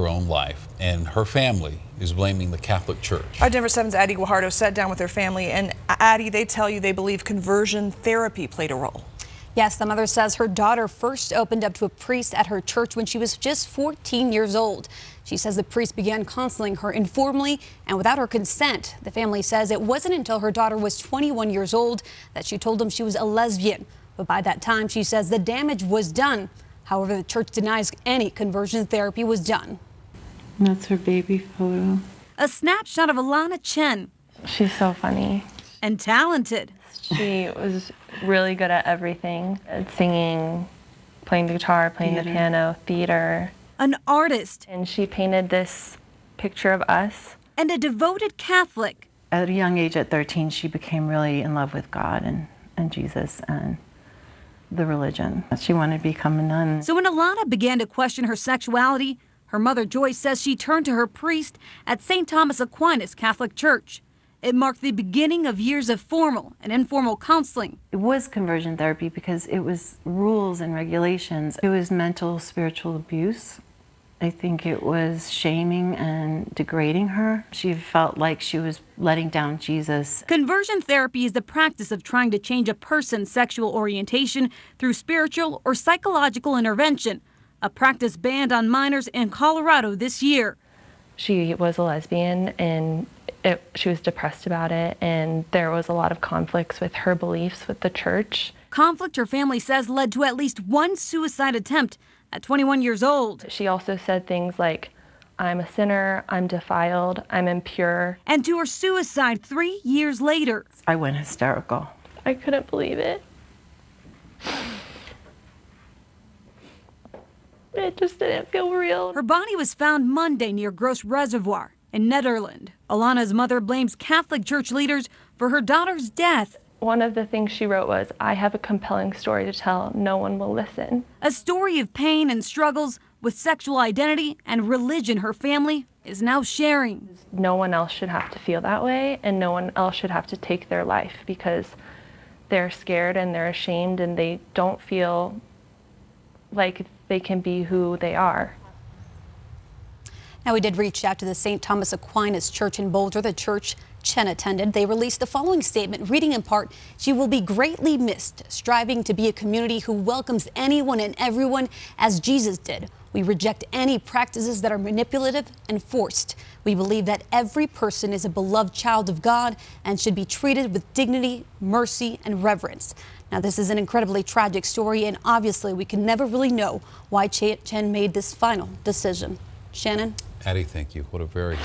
her own life, and her family is blaming the Catholic Church. Our Denver 7's Addie Guajardo sat down with her family, and Addie, they tell you they believe conversion therapy played a role. Yes, the mother says her daughter first opened up to a priest at her church when she was just 14 years old. She says the priest began counseling her informally and without her consent. The family says it wasn't until her daughter was 21 years old that she told him she was a lesbian. But by that time, she says the damage was done. However, the church denies any conversion therapy was done. That's her baby photo. A snapshot of Alana Chen. She's so funny. And talented. She was really good at everything. At singing, playing the guitar, playing the piano, theater. An artist. And she painted this picture of us. And a devoted Catholic. At a young age, at 13, she became really in love with God and Jesus and the religion. She wanted to become a nun. So when Alana began to question her sexuality, her mother Joyce says she turned to her priest at St. Thomas Aquinas Catholic Church. It marked the beginning of years of formal and informal counseling. It was conversion therapy because it was rules and regulations. It was mental, spiritual abuse. I think it was shaming and degrading her. She felt like she was letting down Jesus. Conversion therapy is the practice of trying to change a person's sexual orientation through spiritual or psychological intervention, a practice banned on minors in Colorado this year. She was a lesbian and she was depressed about it, and there was a lot of conflicts with her beliefs with the church. Conflict her family says led to at least one suicide attempt at 21 years old. She also said things like, I'm a sinner, I'm defiled, I'm impure. And to her suicide 3 years later. I went hysterical. I couldn't believe it. It just didn't feel real. Her body was found Monday near Gross Reservoir in Nederland. Alana's mother blames Catholic Church leaders for her daughter's death. One of the things she wrote was, I have a compelling story to tell, no one will listen. A story of pain and struggles with sexual identity and religion her family is now sharing. No one else should have to feel that way, and no one else should have to take their life because they're scared and they're ashamed and they don't feel like they can be who they are. Now, we did reach out to the St. Thomas Aquinas Church in Boulder, the church Chen attended. They released the following statement, reading in part, "She will be greatly missed, striving to be a community who welcomes anyone and everyone as Jesus did. We reject any practices that are manipulative and forced. We believe that every person is a beloved child of God and should be treated with dignity, mercy, and reverence." Now, this is an incredibly tragic story, and obviously we can never really know why Chen made this final decision. Shannon? Addie, thank you. What a very